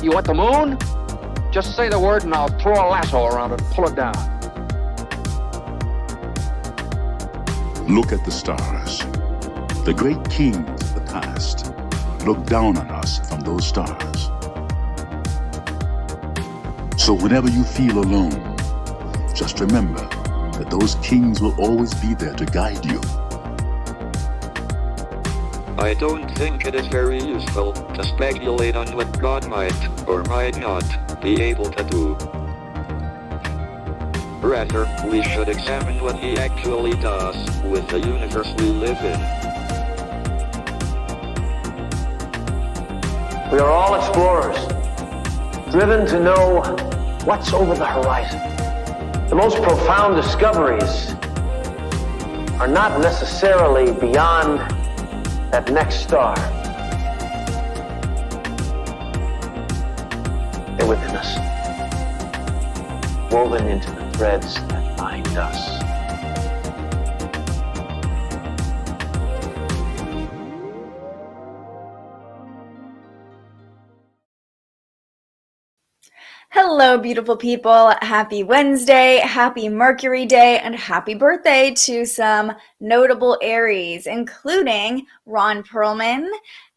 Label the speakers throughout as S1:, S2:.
S1: You want the moon? Just say the word and I'll throw a lasso around it and pull it down.
S2: Look at the stars. The great kings of the past look down on us from those stars. So whenever you feel alone, just remember that those kings will always be there to guide you.
S3: I don't think it is very useful to speculate on what God might or might not be able to do. Rather, we should examine what he actually does with the universe we live in.
S4: We are all explorers, driven to know what's over the horizon. The most profound discoveries are not necessarily beyond that next star. They're within us, woven into the threads that bind us.
S5: Hello, beautiful people. Happy Wednesday, happy Mercury Day, and happy birthday to some notable Aries, including Ron Perlman,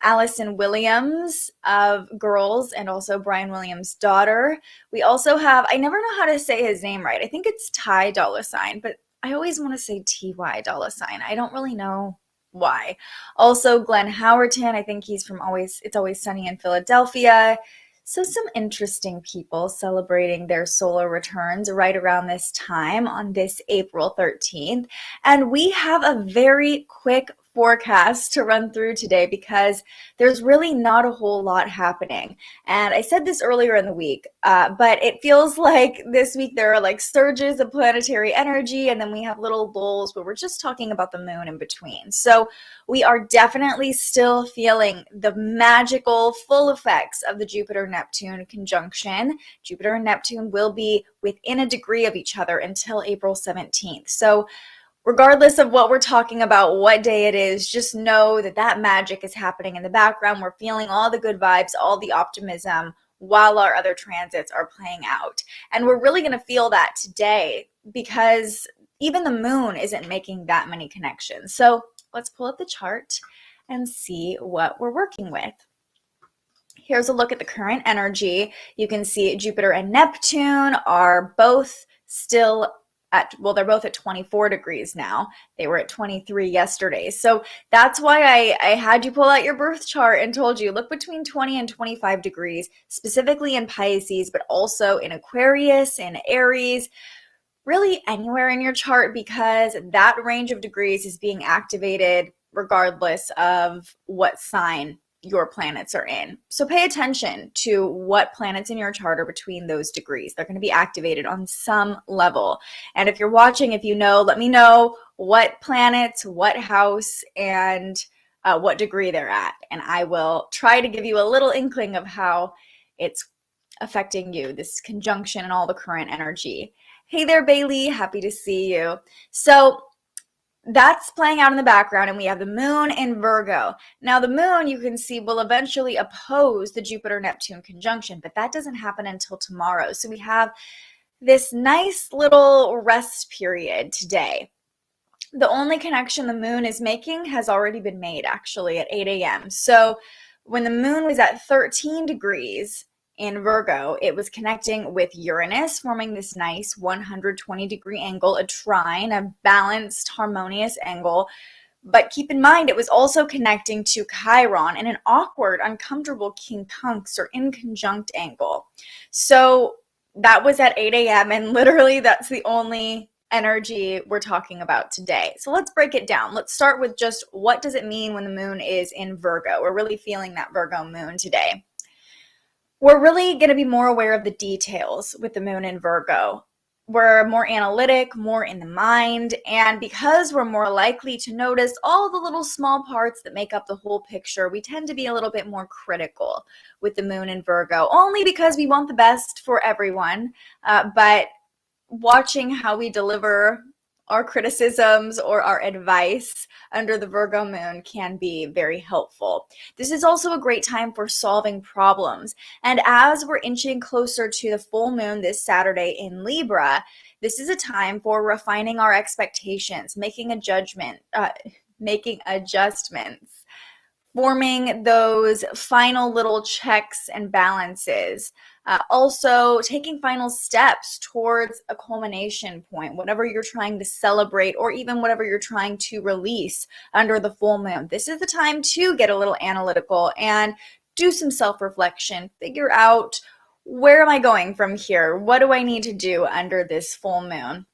S5: Allison Williams of Girls, and also Brian Williams' daughter. We also have, I never know how to say his name right. I think it's Ty Dolla $ign, but I always want to say TY Dolla $ign. I don't really know why. Also, Glenn Howerton. I think he's from It's Always Sunny in Philadelphia. So some interesting people celebrating their solar returns right around this time on this April 13th. And we have a very quick forecast to run through today because there's really not a whole lot happening. And I said this earlier in the week, but it feels like this week there are like surges of planetary energy, and then we have little lulls where we're just talking about the moon in between. So we are definitely still feeling the magical full effects of the Jupiter-Neptune conjunction. Jupiter and Neptune will be within a degree of each other until April 17th. So regardless of what we're talking about, what day it is, just know that that magic is happening in the background. We're feeling all the good vibes, all the optimism while our other transits are playing out. And we're really going to feel that today because even the moon isn't making that many connections. So let's pull up the chart and see what we're working with. Here's a look at the current energy. You can see Jupiter and Neptune are both still they're both at 24 degrees now. They were at 23 yesterday. So that's why I had you pull out your birth chart and told you, look between 20 and 25 degrees, specifically in Pisces, but also in Aquarius, in Aries, really anywhere in your chart, because that range of degrees is being activated regardless of what sign your planets are in. So pay attention to what planets in your chart are between those degrees. They're going to be activated on some level. And if you're watching, if you know, let me know what planets, what house, and what degree they're at. And I will try to give you a little inkling of how it's affecting you, this conjunction and all the current energy. Hey there, Bailey. Happy to see you. So that's playing out in the background, and we have the moon in Virgo. Now, the moon, you can see, will eventually oppose the Jupiter-Neptune conjunction, but that doesn't happen until tomorrow. So we have this nice little rest period today. The only connection the moon is making has already been made, actually, at 8 a.m. So when the moon was at 13 degrees in Virgo, it was connecting with Uranus, forming this nice 120-degree angle, a trine, a balanced, harmonious angle. But keep in mind, it was also connecting to Chiron in an awkward, uncomfortable quincunx or inconjunct angle. So that was at 8 a.m., and literally that's the only energy we're talking about today. So let's break it down. Let's start with just what does it mean when the moon is in Virgo? We're really feeling that Virgo moon today. We're really going to be more aware of the details with the moon in Virgo. We're more analytic, more in the mind, and because we're more likely to notice all the little small parts that make up the whole picture, we tend to be a little bit more critical with the moon in Virgo, only because we want the best for everyone, but watching how we deliver our criticisms or our advice under the Virgo moon can be very helpful. This is also a great time for solving problems. And as we're inching closer to the full moon this Saturday in Libra, this is a time for refining our expectations, making adjustments, forming those final little checks and balances. Also taking final steps towards a culmination point, whatever you're trying to celebrate or even whatever you're trying to release under the full moon. This is the time to get a little analytical and do some self-reflection, figure out, where am I going from here? What do I need to do under this full moon?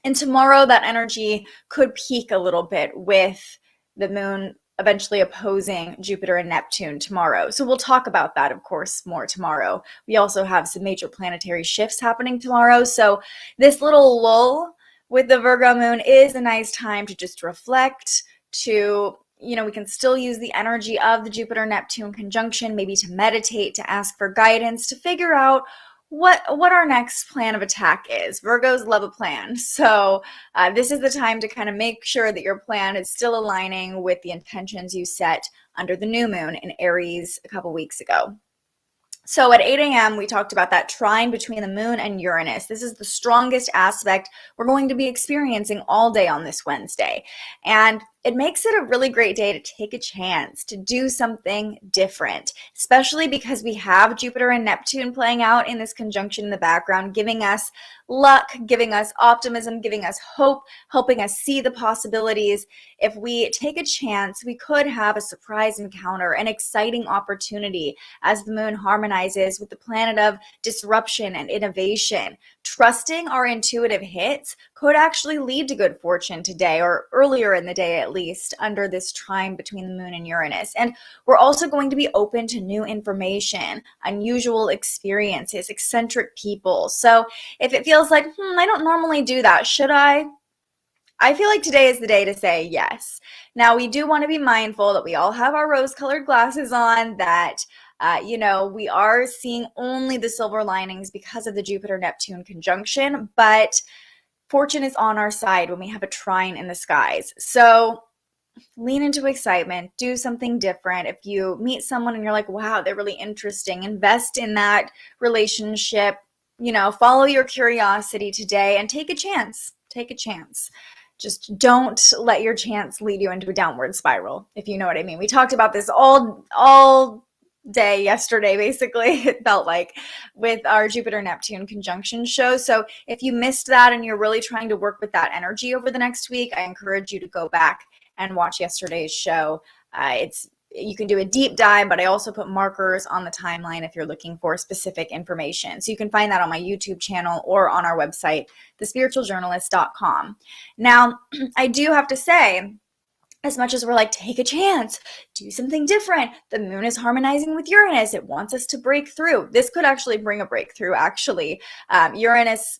S5: And tomorrow that energy could peak a little bit with the moon eventually opposing Jupiter and Neptune tomorrow. So we'll talk about that, of course, more tomorrow. We also have some major planetary shifts happening tomorrow. So this little lull with the Virgo moon is a nice time to just reflect, to, we can still use the energy of the Jupiter-Neptune conjunction, maybe to meditate, to ask for guidance, to figure out what our next plan of attack is. Virgos love a plan. So this is the time to kind of make sure that your plan is still aligning with the intentions you set under the new moon in Aries a couple weeks ago. So at 8 a.m., we talked about that trine between the moon and Uranus. This is the strongest aspect we're going to be experiencing all day on this Wednesday. And it makes it a really great day to take a chance to do something different, especially because we have Jupiter and Neptune playing out in this conjunction in the background, giving us luck, giving us optimism, giving us hope, helping us see the possibilities. If we take a chance, we could have a surprise encounter, an exciting opportunity as the moon harmonizes with the planet of disruption and innovation. Trusting our intuitive hits could actually lead to good fortune today, or earlier in the day at least, under this trine between the moon and Uranus. And we're also going to be open to new information, unusual experiences, eccentric people. So if it feels like, I don't normally do that, should I? I feel like today is the day to say yes. Now, we do want to be mindful that we all have our rose-colored glasses on, that we are seeing only the silver linings because of the Jupiter-Neptune conjunction, but fortune is on our side when we have a trine in the skies. So lean into excitement, do something different. If you meet someone and you're like, wow, they're really interesting, invest in that relationship, follow your curiosity today and take a chance. Take a chance. Just don't let your chance lead you into a downward spiral, if you know what I mean. We talked about this all day yesterday, basically, it felt like, with our Jupiter-Neptune conjunction show. So if you missed that and you're really trying to work with that energy over the next week, I encourage you to go back and watch yesterday's show. You can do a deep dive, but I also put markers on the timeline if you're looking for specific information. So you can find that on my YouTube channel or on our website, thespiritualjournalist.com. Now, I do have to say, as much as we're like, take a chance, do something different, the moon is harmonizing with Uranus. It wants us to break through. This could actually bring a breakthrough, actually. Uranus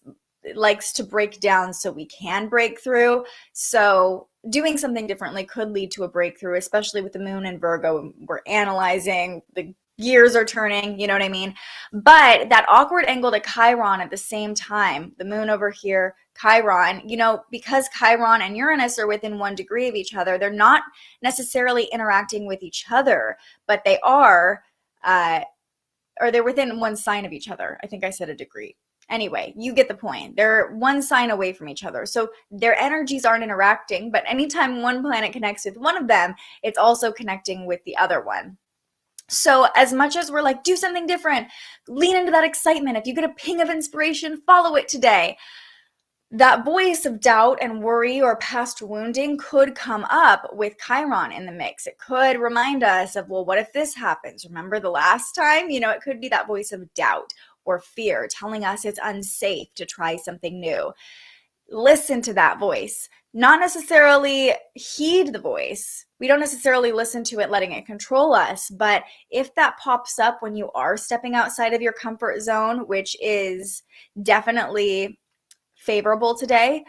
S5: likes to break down so we can break through. So doing something differently could lead to a breakthrough, especially with the moon in Virgo. We're analyzing, the gears are turning, you know what I mean? But that awkward angle to Chiron at the same time, the moon over here, Chiron, because Chiron and Uranus are within 1 degree of each other, they're not necessarily interacting with each other, but they are, or they're within 1 sign of each other. I think I said a degree. Anyway, you get the point. They're 1 sign away from each other. So their energies aren't interacting, but anytime one planet connects with one of them, it's also connecting with the other one. So as much as we're like, do something different, lean into that excitement. If you get a ping of inspiration, follow it today. That voice of doubt and worry or past wounding could come up with Chiron in the mix. It could remind us of, well, what if this happens? Remember the last time? It could be that voice of doubt or fear telling us it's unsafe to try something new. Listen to that voice. Not necessarily heed the voice. We don't necessarily listen to it, letting it control us. But if that pops up when you are stepping outside of your comfort zone, which is definitely favorable today,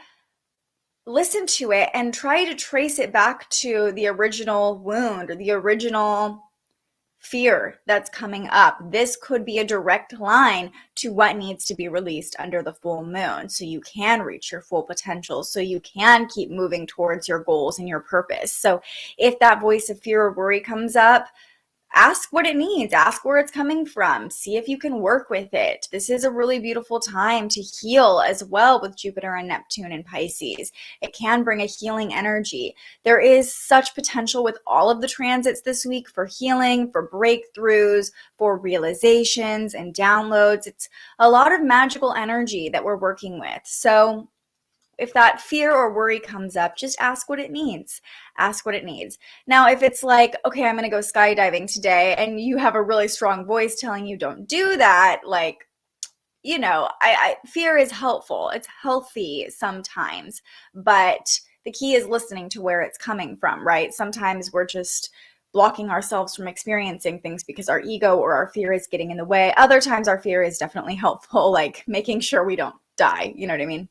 S5: listen to it and try to trace it back to the original wound or the original fear that's coming up. This could be a direct line to what needs to be released under the full moon so you can reach your full potential, so you can keep moving towards your goals and your purpose. So if that voice of fear or worry comes up, ask what it needs, ask where it's coming from, see if you can work with it. This is a really beautiful time to heal as well with Jupiter and Neptune in Pisces. It can bring a healing energy. There is such potential with all of the transits this week for healing, for breakthroughs, for realizations and downloads. It's a lot of magical energy that we're working with. So if that fear or worry comes up, just ask what it needs. Ask what it needs. Now, if it's like, okay, I'm going to go skydiving today, and you have a really strong voice telling you don't do that, like, you know, fear is helpful. It's healthy sometimes, but the key is listening to where it's coming from, right? Sometimes we're just blocking ourselves from experiencing things because our ego or our fear is getting in the way. Other times our fear is definitely helpful, like making sure we don't die. You know what I mean?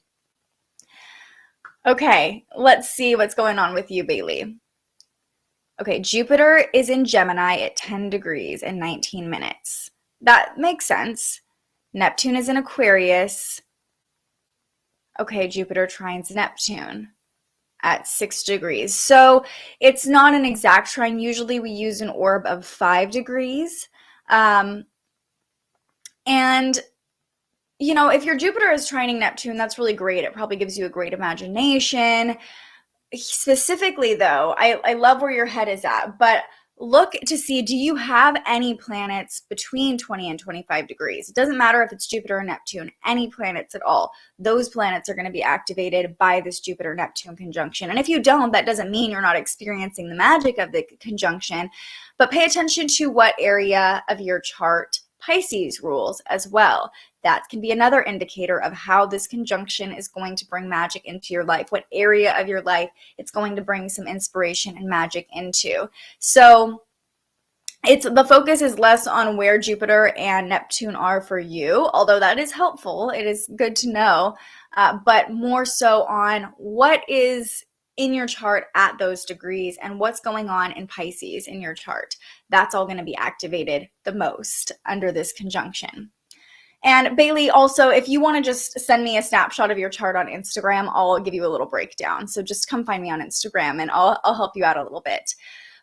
S5: Okay, let's see what's going on with you, Bailey. Okay, Jupiter is in Gemini at 10 degrees and 19 minutes. That makes sense. Neptune is in Aquarius. Okay, Jupiter trines Neptune at 6 degrees. So it's not an exact trine. Usually we use an orb of 5 degrees. And you know, if your Jupiter is trining Neptune, that's really great. It probably gives you a great imagination. Specifically, though, I love where your head is at, but look to see, do you have any planets between 20 and 25 degrees? It doesn't matter if it's Jupiter or Neptune, any planets at all. Those planets are going to be activated by this Jupiter-Neptune conjunction. And if you don't, that doesn't mean you're not experiencing the magic of the conjunction, but pay attention to what area of your chart Pisces rules as well. That can be another indicator of how this conjunction is going to bring magic into your life, what area of your life it's going to bring some inspiration and magic into. So the focus is less on where Jupiter and Neptune are for you, although that is helpful. It is good to know, but more so on what is in your chart at those degrees and what's going on in Pisces in your chart. That's all going to be activated the most under this conjunction. And Bailey, also, if you want to just send me a snapshot of your chart on Instagram, I'll give you a little breakdown. So just come find me on Instagram and I'll help you out a little bit.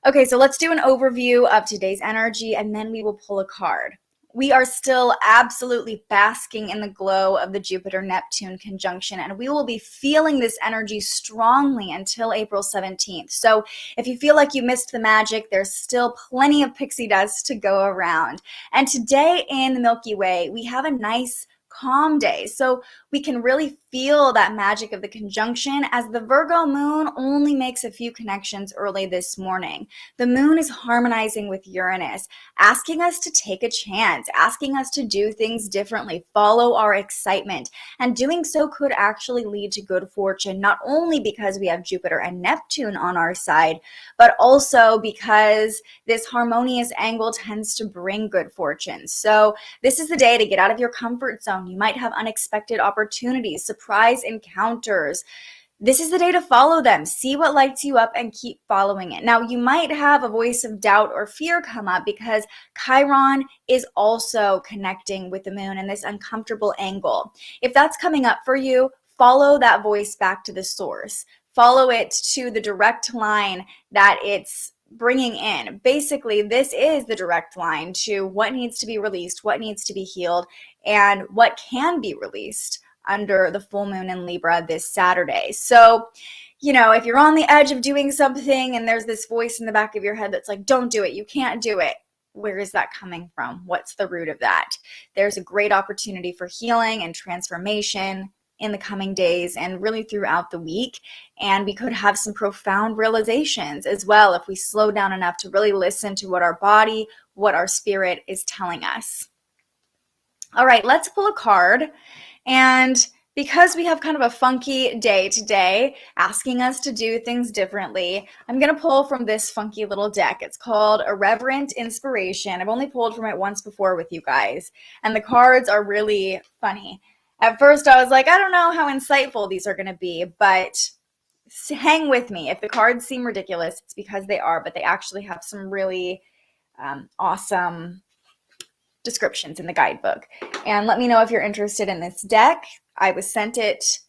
S5: Okay, so let's do an overview of today's energy and then we will pull a card. We are still absolutely basking in the glow of the Jupiter-Neptune conjunction, and we will be feeling this energy strongly until April 17th. So if you feel like you missed the magic, there's still plenty of pixie dust to go around. And today in the Milky Way, we have a nice calm day. So we can really feel that magic of the conjunction as the Virgo moon only makes a few connections early this morning. The moon is harmonizing with Uranus, asking us to take a chance, asking us to do things differently, follow our excitement. And doing so could actually lead to good fortune, not only because we have Jupiter and Neptune on our side, but also because this harmonious angle tends to bring good fortune. So this is the day to get out of your comfort zone. You might have unexpected opportunities, surprise encounters. This is the day to follow them. See what lights you up and keep following it. Now, you might have a voice of doubt or fear come up because Chiron is also connecting with the moon in this uncomfortable angle. If that's coming up for you, follow that voice back to the source. Follow it to the direct line that it's bringing in. Basically, this is the direct line to what needs to be released, what needs to be healed, and what can be released under the full moon in Libra this Saturday. So, you know, if you're on the edge of doing something and there's this voice in the back of your head that's like, don't do it, you can't do it. Where is that coming from? What's the root of that? There's a great opportunity for healing and transformation in the coming days and really throughout the week. And we could have some profound realizations as well if we slow down enough to really listen to what our body, what our spirit is telling us. All right, let's pull a card. And because we have kind of a funky day today, asking us to do things differently, I'm going to pull from this funky little deck. It's called Irreverent Inspiration. I've only pulled from it once before with you guys, and the cards are really funny. At first, I was like, I don't know how insightful these are going to be, but hang with me. If the cards seem ridiculous, it's because they are, but they actually have some really awesome descriptions in the guidebook. And let me know if you're interested in this deck. I was sent it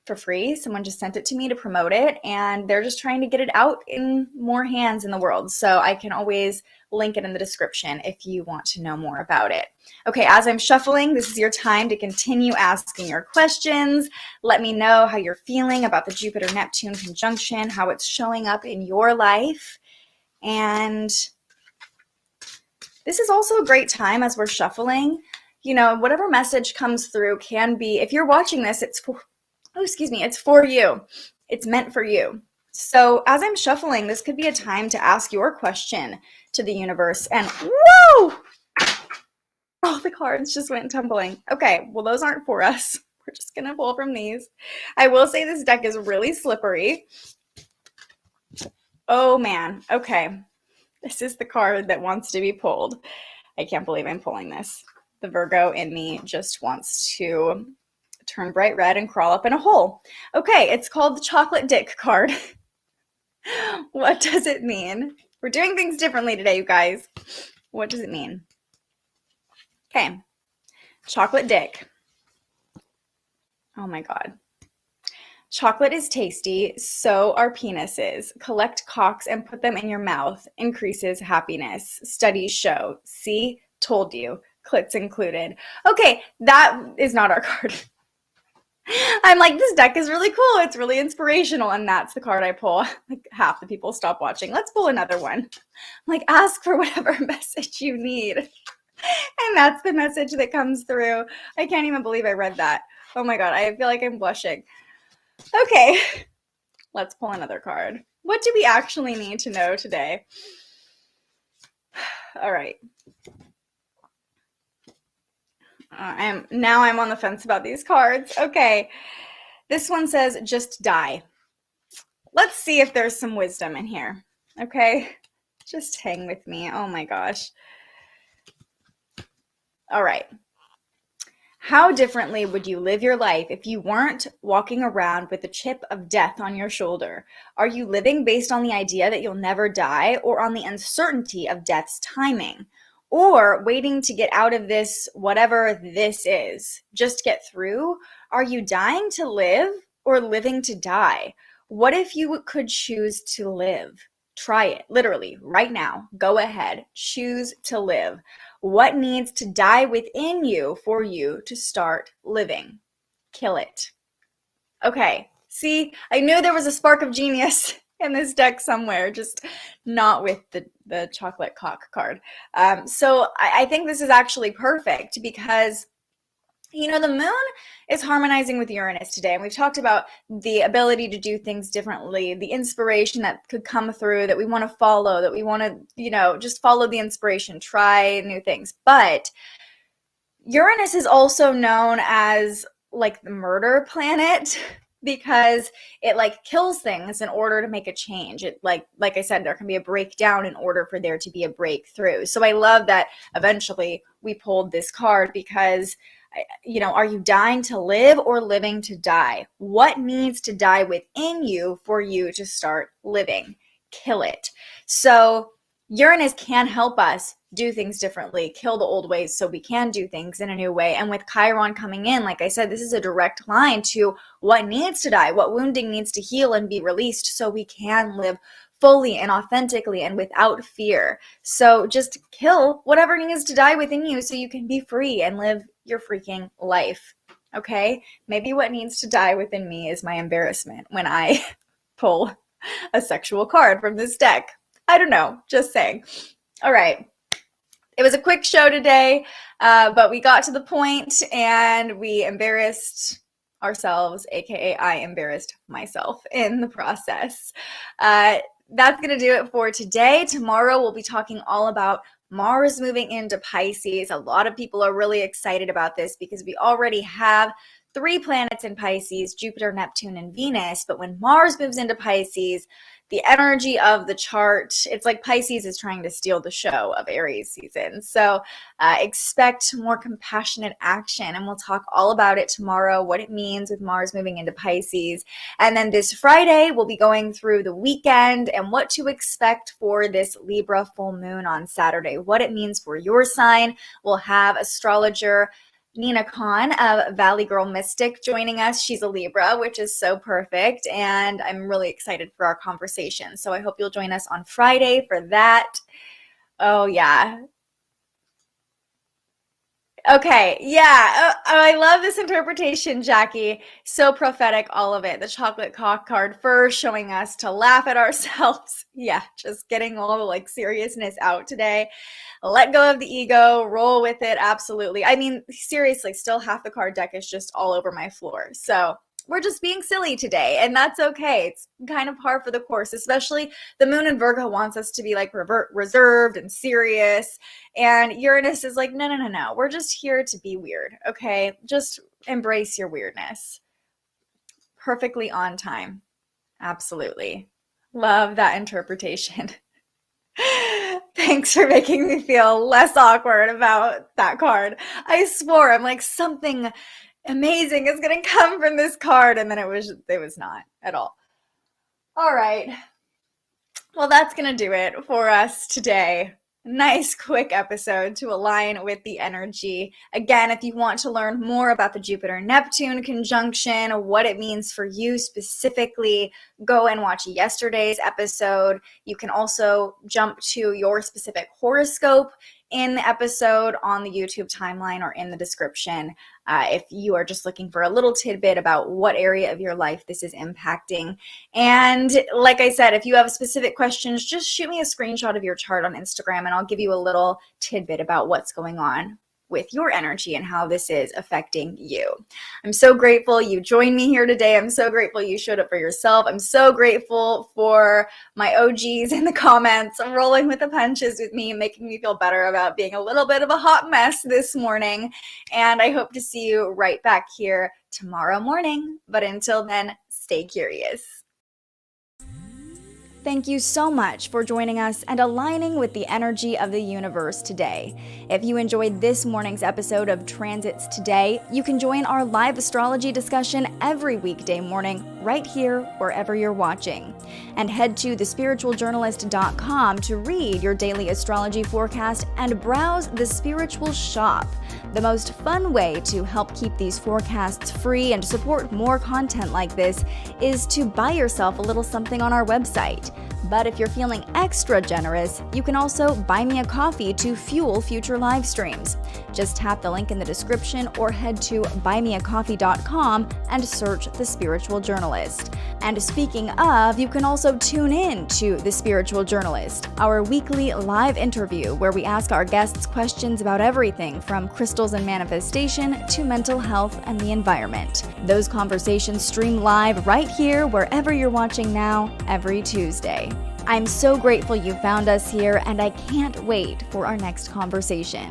S5: for free. Someone just sent it to me to promote it, and they're just trying to get it out in more hands in the world. So I can always link it in the description if you want to know more about it. Okay, as I'm shuffling, this is your time to continue asking your questions. Let me know how you're feeling about the Jupiter-Neptune conjunction, how it's showing up in your life. And this is also a great time as we're shuffling. You know, whatever message comes through can be, if you're watching this, it's for you. It's meant for you. So as I'm shuffling, this could be a time to ask your question to the universe. And whoa! Oh, the cards just went tumbling. Okay, well, those aren't for us. We're just going to pull from these. I will say this deck is really slippery. Oh, man. Okay. This is the card that wants to be pulled. I can't believe I'm pulling this. The Virgo in me just wants to turn bright red and crawl up in a hole. Okay, it's called the Chocolate Dick card. What does it mean? We're doing things differently today, you guys. What does it mean? Okay, chocolate dick. Oh my God. Chocolate is tasty, so are penises. Collect cocks and put them in your mouth. Increases happiness. Studies show. See? Told you. Clits included. Okay, that is not our card. I'm like, this deck is really cool. It's really inspirational. And that's the card I pull. Like half the people stop watching. Let's pull another one. I'm like, ask for whatever message you need. And that's the message that comes through. I can't even believe I read that. Oh my God, I feel like I'm blushing. Okay, let's pull another card. What do we actually need to know today? All right. I'm on the fence about these cards. Okay, this one says just die. Let's see if there's some wisdom in here. Okay, just hang with me. Oh my gosh. All right. How differently would you live your life if you weren't walking around with the chip of death on your shoulder? Are you living based on the idea that you'll never die, or on the uncertainty of death's timing? Or waiting to get out of this, whatever this is, just get through? Are you dying to live or living to die? What if you could choose to live? Try it, literally, right now. Go ahead, choose to live. What needs to die within you for you to start living? Kill it. Okay, see, I knew there was a spark of genius in this deck somewhere, just not with the chocolate cock card. So I think this is actually perfect because, you know, the moon is harmonizing with Uranus today. And we've talked about the ability to do things differently, the inspiration that could come through that we want to follow, that we want to, you know, just follow the inspiration, try new things. But Uranus is also known as like the murder planet, because it like kills things in order to make a change. It like I said, there can be a breakdown in order for there to be a breakthrough. So I love that eventually we pulled this card because, you know, are you dying to live or living to die? What needs to die within you for you to start living? Kill it. So Uranus can help us do things differently, kill the old ways so we can do things in a new way. And with Chiron coming in, like I said, this is a direct line to what needs to die, what wounding needs to heal and be released so we can live fully and authentically and without fear. So just kill whatever needs to die within you so you can be free and live your freaking life. Okay? Maybe what needs to die within me is my embarrassment when I pull a sexual card from this deck. I don't know, just saying. All right. It was a quick show today, but we got to the point and we embarrassed ourselves, aka I embarrassed myself in the process. That's going to do it for today. Tomorrow we'll be talking all about Mars moving into Pisces. A lot of people are really excited about this because we already have 3 planets in Pisces, Jupiter, Neptune, and Venus. But when Mars moves into Pisces, the energy of the chart, it's like Pisces is trying to steal the show of Aries season. So expect more compassionate action, and we'll talk all about it tomorrow, what it means with Mars moving into Pisces. And then this Friday, we'll be going through the weekend and what to expect for this Libra full moon on Saturday, what it means for your sign. We'll have astrologer Nina Khan of Valley Girl Mystic joining us. She's a Libra, which is so perfect, and I'm really excited for our conversation. So I hope you'll join us on Friday for that. Oh, yeah. Okay, yeah. I love this interpretation, Jackie. So prophetic, all of it. The chocolate cock card first, showing us to laugh at ourselves. Yeah, just getting all the like seriousness out today. Let go of the ego, roll with it, absolutely. I mean, seriously, still half the card deck is just all over my floor. So we're just being silly today, and that's okay. It's kind of par for the course, especially the moon in Virgo wants us to be like reserved and serious, and Uranus is like, no. We're just here to be weird, okay? Just embrace your weirdness. Perfectly on time. Absolutely. Love that interpretation. Thanks for making me feel less awkward about that card. I swore, I'm like, something amazing is going to come from this card, and then it was not at all. All right. Well, that's going to do it for us today. Nice quick episode to align with the energy. Again, if you want to learn more about the Jupiter-Neptune conjunction, what it means for you specifically, go and watch yesterday's episode. You can also jump to your specific horoscope in the episode on the YouTube timeline or in the description if you are just looking for a little tidbit about what area of your life this is impacting. And like I said, if you have specific questions, just shoot me a screenshot of your chart on Instagram and I'll give you a little tidbit about what's going on with your energy and how this is affecting you. I'm so grateful you joined me here today. I'm so grateful you showed up for yourself. I'm so grateful for my OGs in the comments rolling with the punches with me, making me feel better about being a little bit of a hot mess this morning. And I hope to see you right back here tomorrow morning. But until then, stay curious. Thank you so much for joining us and aligning with the energy of the universe today. If you enjoyed this morning's episode of Transits Today, you can join our live astrology discussion every weekday morning right here wherever you're watching. And head to thespiritualjournalist.com to read your daily astrology forecast and browse the Spiritual Shop. The most fun way to help keep these forecasts free and support more content like this is to buy yourself a little something on our website. But if you're feeling extra generous, you can also buy me a coffee to fuel future live streams. Just tap the link in the description or head to buymeacoffee.com and search The Spiritual Journalist. And speaking of, you can also tune in to The Spiritual Journalist, our weekly live interview where we ask our guests questions about everything from crystals and manifestation to mental health and the environment. Those conversations stream live right here wherever you're watching now every Tuesday. I'm so grateful you found us here, and I can't wait for our next conversation.